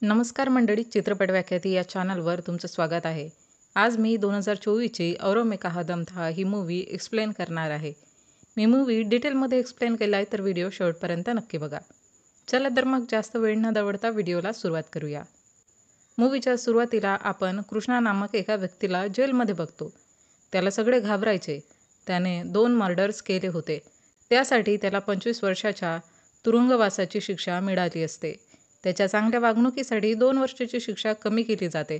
नमस्कार मंडळी, चित्रपट व्याख्याती या चॅनलवर तुमचं स्वागत आहे. आज मी 2024ची औरो में कहा दम था ही मूव्ही एक्सप्लेन करणार आहे. मी मूव्ही डिटेलमध्ये एक्सप्लेन केला आहे, तर व्हिडिओ शेवटपर्यंत नक्की बघा. चला तर मग जास्त वेळ न दवडता व्हिडिओला सुरुवात करूया. मूव्हीच्या सुरुवातीला आपण कृष्णा नामक एका व्यक्तीला जेलमध्ये बघतो. त्याला सगळे घाबरायचे. त्याने 2 मर्डर्स केले होते. त्यासाठी त्याला 25 वर्षाच्या तुरुंगवासाची शिक्षा मिळाली असते. त्याच्या चांगल्या वागणुकीसाठी 2 वर्षाची शिक्षा कमी केली जाते.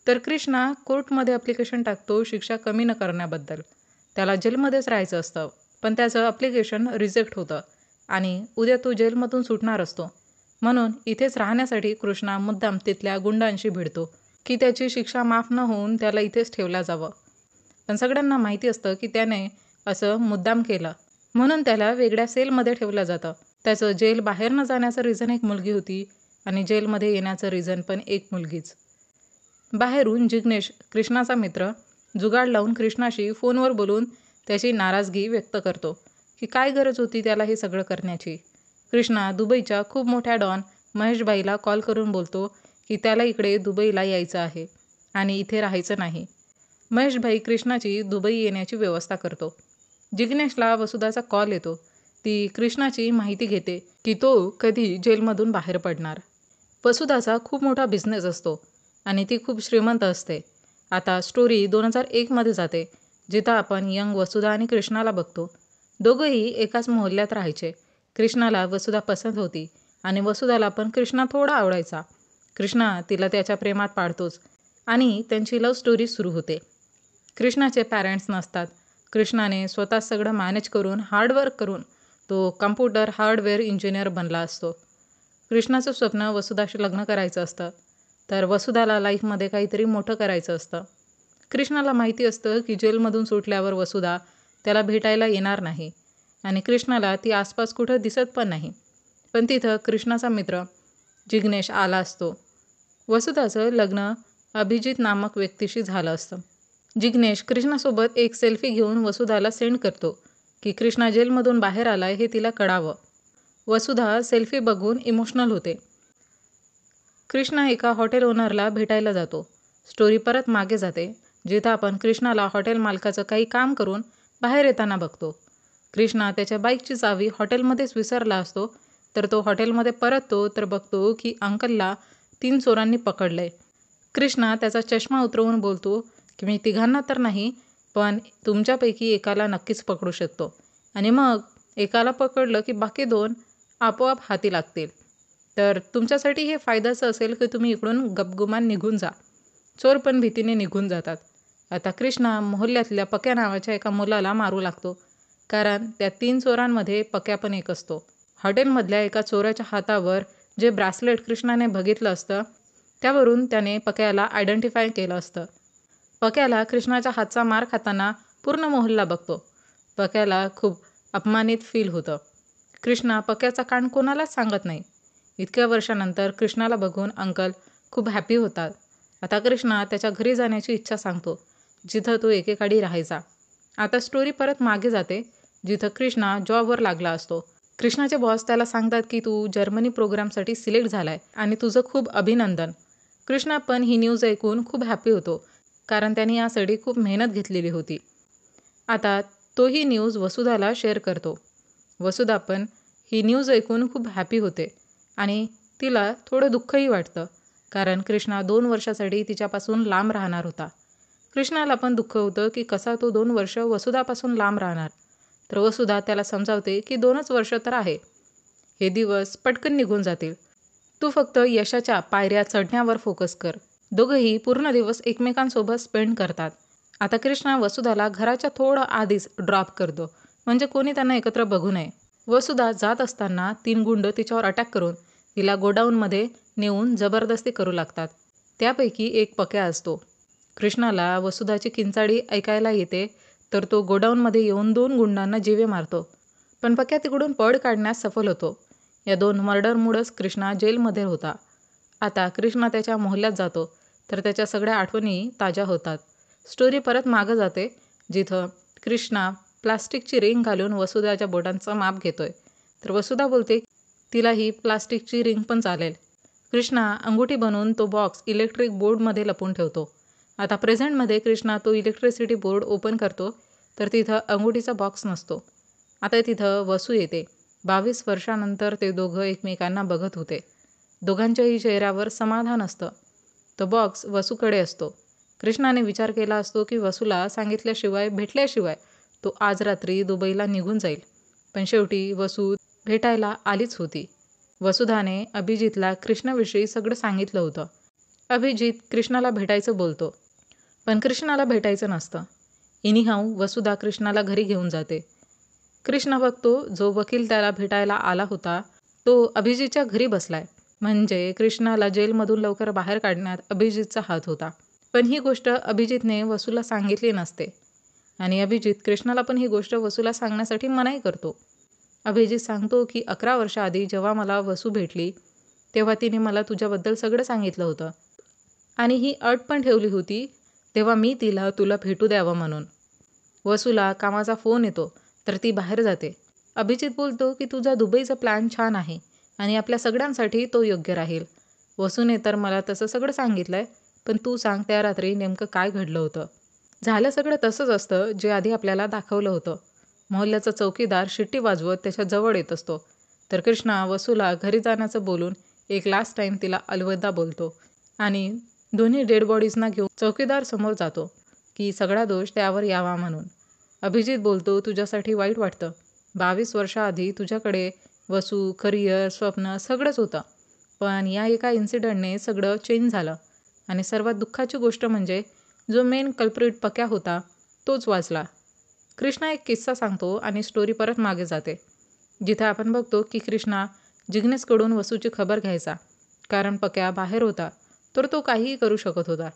तर कृष्णा कोर्टमध्ये ॲप्लिकेशन टाकतो शिक्षा कमी न करण्याबद्दल. त्याला जेलमध्येच राहायचं असतं, पण त्याचं ॲप्लिकेशन रिजेक्ट होतं आणि उद्या तो जेलमधून सुटणार असतो. म्हणून इथेच राहण्यासाठी कृष्णा मुद्दाम तिथल्या गुंडांशी भिडतो की त्याची शिक्षा माफ न होऊन त्याला इथेच ठेवलं जावं. पण सगळ्यांना माहिती असतं की त्याने असं मुद्दाम केलं, म्हणून त्याला वेगळ्या सेलमध्ये ठेवलं जातं. त्याचं जेल बाहेर न जाण्याचं रिझन एक मुलगी होती आणि जेलमध्ये येण्याचं रिझन पण एक मुलगीच. बाहेरून जिग्नेश, कृष्णाचा मित्र, जुगाड लावून कृष्णाशी फोनवर बोलून त्याची नाराजगी व्यक्त करतो की काय गरज होती त्याला हे सगळं करण्याची. कृष्णा दुबईच्या खूप मोठ्या डॉन महेशभाईला कॉल करून बोलतो की त्याला इकडे दुबईला यायचं आहे आणि इथे राहायचं नाही. महेशभाई कृष्णाची दुबई येण्याची व्यवस्था करतो. जिग्नेशला वसुधाचा कॉल येतो. ती कृष्णाची माहिती घेते की तो कधी जेलमधून बाहेर पडणार. वसुधाचा खूप मोठा बिझनेस असतो आणि ती खूप श्रीमंत असते. आता स्टोरी 2001मध्ये जाते, जिथं आपण यंग वसुधा आणि कृष्णाला बघतो. दोघंही एकाच मोहल्ल्यात राहायचे. कृष्णाला वसुधा पसंत होती आणि वसुधाला पण कृष्णा थोडा आवडायचा. कृष्णा तिला त्याच्या प्रेमात पाडतोच आणि त्यांची लव्ह स्टोरी सुरू होते. कृष्णाचे पॅरेंट्स नसतात. कृष्णाने स्वतः सगळं मॅनेज करून हार्डवर्क करून तो कम्प्युटर हार्डवेअर इंजिनियर बनला असतो. कृष्णाचं स्वप्न वसुधाशी लग्न करायचं असतं, तर वसुधाला लाईफमध्ये काहीतरी मोठं करायचं असतं. कृष्णाला माहिती असतं की जेलमधून सुटल्यावर वसुधा त्याला भेटायला येणार नाही आणि कृष्णाला ती आसपास कुठं दिसत पण नाही. पण तिथं कृष्णाचा मित्र जिग्नेश आला असतो. वसुधाचं लग्न अभिजित नामक व्यक्तीशी झालं असतं. जिग्नेश कृष्णासोबत एक सेल्फी घेऊन वसुधाला सेंड करतो की कृष्णा जेलमधून बाहेर आलाय हे तिला कळावं. वसुधा सेल्फी बघून इमोशनल होते. कृष्णा एका हॉटेल ओनरला भेटायला जातो. स्टोरी परत मागे जाते, जिथं आपण कृष्णाला हॉटेल मालकाचं काही काम करून बाहेर येताना बघतो. कृष्णा त्याच्या बाईकची चावी हॉटेलमध्येच विसरला असतो. तर तो हॉटेलमध्ये परततो तर बघतो की अंकलला 3 चोरांनी पकडलंय. कृष्णा त्याचा चष्मा उतरवून बोलतो की मी तिघांना तर नाही, पण तुमच्यापैकी एकाला नक्कीच पकडू शकतो आणि मग एकाला पकडलं की बाकी 2 आपोआप हाती लागतील. तर तुमच्यासाठी हे फायद्याचं असेल की तुम्ही इकडून गपगुमान निघून जा. चोर पण भीतीने निघून जातात. आता कृष्णा मोहल्ल्यातल्या पक्या नावाच्या एका मुलाला मारू लागतो, कारण त्या 3 चोरांमध्ये पक्या पण एक असतो. हॉटेलमधल्या एका चोराच्या हातावर जे ब्रासलेट कृष्णाने बघितलं असतं, त्यावरून त्याने पक्याला आयडेंटिफाय केलं असतं. पक्याला कृष्णाच्या हातचा मार खाताना पूर्ण मोहल्ला बघतो. पक्याला खूप अपमानित फील होतं. कृष्णा पक्याचा कांड कोणालाच सांगत नाही. इतक्या वर्षानंतर कृष्णाला बघून अंकल खूप हॅपी होतात. आता कृष्णा त्याच्या घरी जाण्याची इच्छा सांगतो, जिथं तो एकेकाळी राहायचा. आता स्टोरी परत मागे जाते, जिथं कृष्णा जॉबवर लागला असतो. कृष्णाचे बॉस त्याला सांगतात की तू जर्मनी प्रोग्रामसाठी सिलेक्ट झालाय आणि तुझं खूप अभिनंदन. कृष्णा पण ही न्यूज ऐकून खूप हॅपी होतो, कारण त्याने यासाठी खूप मेहनत घेतलेली होती. आता तो ही न्यूज वसुधाला शेअर करतो. वसुधा पण ही न्यूज ऐकून खूप हॅपी होते आणि तिला थोडं दुःखही वाटतं, कारण कृष्णा 2 वर्षासाठी तिच्यापासून लांब राहणार होता. कृष्णाला पण दुःख होतं की कसा तो 2 वर्ष वसुधापासून लांब राहणार. तर वसुधा त्याला समजावते की 2च वर्ष तर आहे, हे दिवस पटकन निघून जातील. तू फक्त यशाच्या पायऱ्या चढण्यावर फोकस कर. दोघंही पूर्ण दिवस एकमेकांसोबत स्पेंड करतात. आता कृष्णा वसुधाला घराच्या थोडं आधीच ड्रॉप करतो, म्हणजे कोणी त्यांना एकत्र बघू नये. वसुधा जात असताना 3 गुंड तिच्यावर अटॅक करून तिला गोडाऊनमध्ये नेऊन जबरदस्ती करू लागतात. त्यापैकी एक पक्या असतो. कृष्णाला वसुधाची किंचाळी ऐकायला येते, तर तो गोडाऊनमध्ये येऊन 2 गुंडांना जीवे मारतो. पण पक्या तिकडून पळ काढण्यास सफल होतो. या 2 मर्डरमुळंच कृष्णा जेलमध्ये होता. आता कृष्णा त्याच्या मोहल्ल्यात जातो, तर त्याच्या सगळ्या आठवणी ताज्या होतात. स्टोरी परत मागं जाते, जिथं कृष्णा प्लास्टिकची रिंग घालून वसुधाच्या बोटांचं माप घेतोय. तर वसुधा बोलते तिला ही प्लास्टिकची रिंग पण चालेल. कृष्णा अंगुठी बनवून तो बॉक्स इलेक्ट्रिक बोर्डमध्ये लपवून ठेवतो. आता प्रेझेंटमध्ये कृष्णा तो इलेक्ट्रिसिटी बोर्ड ओपन करतो तर तिथं अंगुठीचा बॉक्स नसतो. आता तिथं वसू येते. 22 वर्षानंतर ते दोघं एकमेकांना बघत होते. दोघांच्याही चेहऱ्यावर समाधान असतं. तो बॉक्स वसूकडे असतो. कृष्णाने विचार केला असतो की वसूला सांगितल्याशिवाय भेटल्याशिवाय तो आज रात्री दुबईला निघून जाईल. पण शेवटी वसू भेटायला आलीच होती. वसुधाने अभिजितला कृष्णाविषयी सगळं सांगितलं होतं. अभिजित कृष्णाला भेटायचं बोलतो, पण कृष्णाला भेटायचं नसतं. एनिहाऊ वसुधा कृष्णाला घरी घेऊन जाते. कृष्णा बघतो जो वकील त्याला भेटायला आला होता तो अभिजितच्या घरी बसलाय. म्हणजे कृष्णाला जेलमधून लवकर बाहेर काढण्यात अभिजितचा हात होता. पण ही गोष्ट अभिजितने वसूला सांगितली नसते आणि अभिजित कृष्णाला पण ही गोष्ट वसूला सांगण्यासाठी मनाई करतो. अभिजित सांगतो की 11 वर्षाआधी जेव्हा मला वसू भेटली तेव्हा तिने मला तुझ्याबद्दल सगळं सांगितलं होतं आणि ही अट पण ठेवली होती तेव्हा मी तिला तुला भेटू द्यावं म्हणून. वसूला कामाचा फोन येतो तर ती बाहेर जाते. अभिजित बोलतो की तुझा दुबईचा प्लॅन छान आहे आणि आपल्या सगळ्यांसाठी तो योग्य राहील. वसूने तर मला तसं सगळं सांगितलंय, पण तू सांग त्या रात्री नेमकं काय घडलं होतं. झालं सगळं तसंच असतं जे आधी आपल्याला दाखवलं होतं. मोहल्ल्याचा चौकीदार शिट्टी वाजवत त्याच्या जवळ येत असतो तर कृष्णा वसूला घरी जाण्याचं बोलून एक लास्ट टाइम तिला अलविदा बोलतो आणि दोन्ही डेड बॉडीजना घेऊन चौकीदार समोर जातो की सगळा दोष त्यावर यावा म्हणून. अभिजित बोलतो तुझ्यासाठी वाईट वाटतं. 22 वर्षाआधी तुझ्याकडे वसू, करिअर, स्वप्न सगळंच होतं. पण या एका इन्सिडंटने सगळं चेंज झालं आणि सर्वात दुःखाची गोष्ट म्हणजे जो मेन कल्प्रिट पक्या होता तोच वाचला. कृष्णा एक किस्सा सांगतो आणि स्टोरी परत मागे जाते. जिथे आपण बघतो की कृष्णा जिग्नेशकडून वसूची खबर घ्यायचा. कारण पक्या बाहेर होता तर तो काहीही करू शकत होता.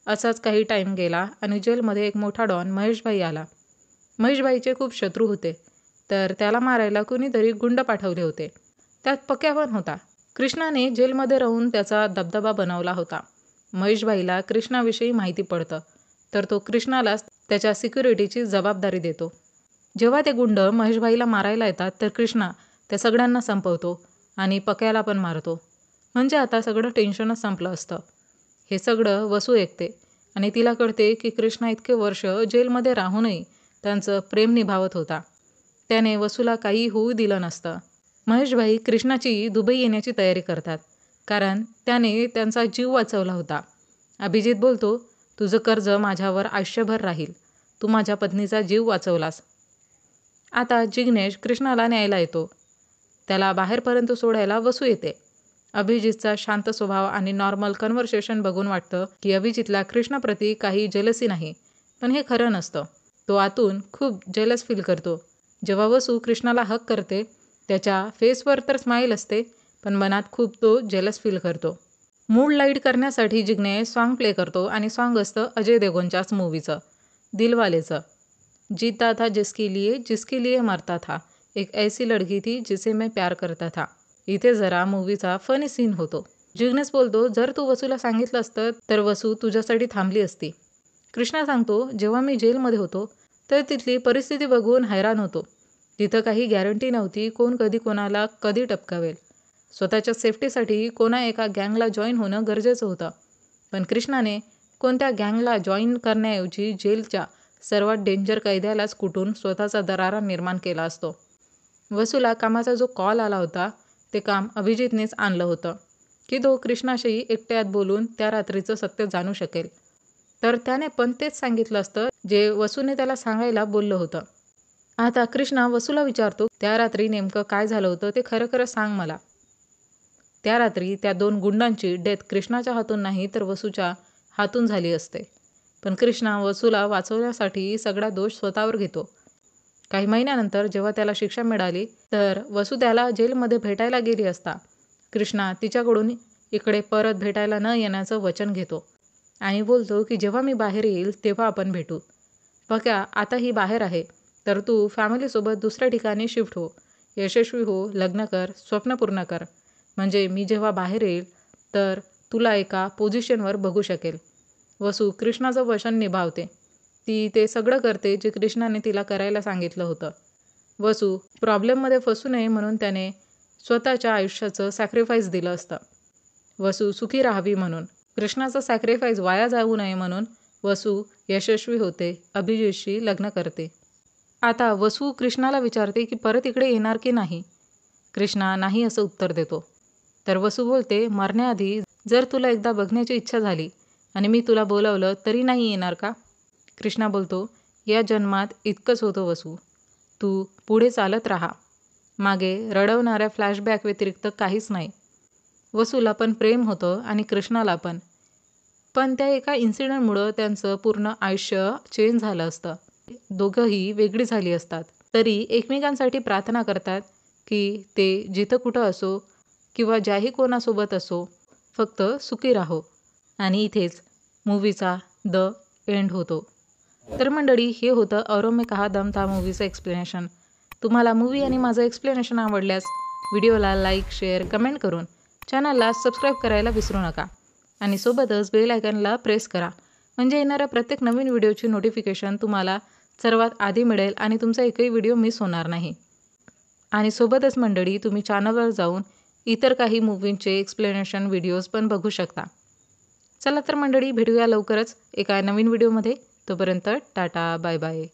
असाच काही टाईम गेला आणि जेलमध्ये एक मोठा डॉन महेशभाई आला. महेशभाईचे खूप शत्रू होते तर त्याला मारायला कुणीतरी गुंड पाठवले होते. त्यात पक्या पण होता. कृष्णाने जेलमध्ये राहून त्याचा दबदबा बनवला होता. महेशभाईला कृष्णाविषयी माहिती पडतं तर तो कृष्णालाच त्याच्या सिक्युरिटीची जबाबदारी देतो. जेव्हा ते गुंड महेशभाईला मारायला येतात तर कृष्णा त्या सगळ्यांना संपवतो आणि पक्याला पण मारतो. म्हणजे आता सगळं टेन्शनच संपलं असतं. हे सगळं वसू ऐकते आणि तिला कळते की कृष्णा इतके वर्ष जेलमध्ये राहूनही त्यांचं प्रेम निभावत होता. त्याने वसूला काही होऊ दिलं नसतं. महेशभाई कृष्णाची दुबई येण्याची तयारी करतात कारण त्याने त्यांचा जीव वाचवला होता. अभिजित बोलतो तुझं कर्ज माझ्यावर आयुष्यभर राहील. तू माझ्या पत्नीचा जीव वाचवलास. आता जिग्नेश कृष्णाला न्यायला येतो. त्याला बाहेरपर्यंत सोडायला वसू येते. अभिजितचा शांत स्वभाव आणि नॉर्मल कन्व्हर्सेशन बघून वाटतं की अभिजितला कृष्णाप्रती काही जेलसी नाही, पण हे खरं नसतं. तो आतून खूप जेलस फील करतो. जेव्हा वसू कृष्णाला हक करते त्याच्या फेसवर तर स्माईल असते पण मनात खूप तो जेलस फील करतो. मूड लाईट करण्यासाठी जिग्नेश सॉन्ग प्ले करतो आणि सॉन्ग असतं अजय देवगणच्याच मूवीचं दिलवालेचं. जीता था जिसके लिए मरता था, एक ऐसी लड़की थी जिसे मैं प्यार करता था. इथे जरा मूवीचा फनी सीन होतो. जिग्नेश बोलतो जर तू वसूला सांगितलं असतं तर वसू तुझ्यासाठी थांबली असती. कृष्णा सांगतो जेव्हा मी जेलमध्ये होतो तर तिथली परिस्थिती बघून हैराण होतो. तिथं काही गॅरंटी नव्हती कोण कधी कोणाला कधी टपकावेल. स्वतःच्या सेफ्टीसाठी कोणा एका गँगला जॉईन होणं गरजेचं होतं. पण कृष्णाने कोणत्या गँगला जॉईन करण्याऐवजी जेलच्या सर्वात डेंजर कैद्यालाच कुटून स्वतःचा दरारा निर्माण केला असतो. वसूला कामाचा जो कॉल आला होता ते काम अभिजितनेच आणलं होतं की तो कृष्णाशी एकट्यात बोलून त्या रात्रीचं सत्य जाणू शकेल. तर त्याने पण तेच सांगितलं असतं जे वसूने त्याला सांगायला बोललं होतं. आता कृष्णा वसूला विचारतो त्या रात्री नेमकं काय झालं होतं ते खरं खरं सांग मला. त्या रात्री त्या 2 गुंडांची डेथ कृष्णाच्या हातून नाही तर वसूच्या हातून झाली असते. पण कृष्णा वसूला वाचवण्यासाठी सगळा दोष स्वतःवर घेतो. काही महिन्यानंतर जेव्हा त्याला शिक्षा मिळाली तर वसू त्याला जेलमध्ये भेटायला गेली असता कृष्णा तिच्याकडून इकडे परत भेटायला न येण्याचं वचन घेतो आणि बोलतो की जेव्हा मी बाहेर येईल तेव्हा आपण भेटू. पक्या आता ही बाहेर आहे तर तू फॅमिलीसोबत दुसऱ्या ठिकाणी शिफ्ट हो, यशस्वी हो, लग्न कर, स्वप्न पूर्ण कर. म्हणजे मी जेव्हा बाहेर येईल तर तुला एका पोझिशनवर बघू शकेल. वसू कृष्णाचं वचन निभावते. ती ते सगळं करते जे कृष्णाने तिला करायला सांगितलं होतं. वसू प्रॉब्लेममध्ये फसू नये म्हणून त्याने स्वतःच्या आयुष्याचं सॅक्रिफाईस दिलं असतं. वसू सुखी राहावी म्हणून. कृष्णाचा सॅक्रिफाईस वाया जाऊ नये म्हणून वसू यशस्वी होते, अभिजितशी लग्न करते. आता वसू कृष्णाला विचारते की परत इकडे येणार की नाही. कृष्णा नाही असं उत्तर देतो. तर वसू बोलते, मरण्याआधी जर तुला एकदा बघण्याची इच्छा झाली आणि मी तुला बोलावलं तरी नाही येणार का? कृष्णा बोलतो, या जन्मात इतकंच होतं वसू, तू पुढे चालत राहा. मागे रडवणाऱ्या फ्लॅशबॅक व्यतिरिक्त काहीच नाही. वसूला पण प्रेम होतं आणि कृष्णाला पण. पण त्या एका इन्सिडेंटमुळं त्यांचं पूर्ण आयुष्य चेंज झालं असतं. दोघंही वेगळी झाली असतात. तरी एकमेकांसाठी प्रार्थना करतात की ते जिथं कुठं असो किंवा ज्याही कोणासोबत असो, फक्त सुखी राहो. आणि इथेच मूवीचा द एंड होतो. तर मंडळी, हे होतं औरों में कहा दम था मूवीचं एक्सप्लेनेशन. तुम्हाला मूवी आणि माझं एक्सप्लेनेशन आवडल्यास व्हिडिओला लाईक, शेअर, कमेंट करून चॅनलला सबस्क्राईब करायला विसरू नका. आणि सोबतच बेल आयकॉनला प्रेस करा, म्हणजे येणाऱ्या प्रत्येक नवीन व्हिडिओची नोटिफिकेशन तुम्हाला सर्वात आधी मिळेल आणि तुमचा एकही व्हिडिओ मिस होणार नाही. आणि सोबतच मंडळी, तुम्ही चॅनलवर जाऊन इतर काही मूवींचे एक्सप्लेनेशन व्हिडिओज पण बघू शकता. चला तर मंडळी, भेटूया लवकरच एका नवीन व्हिडिओमध्ये. तोपर्यंत टाटा, बाय बाय.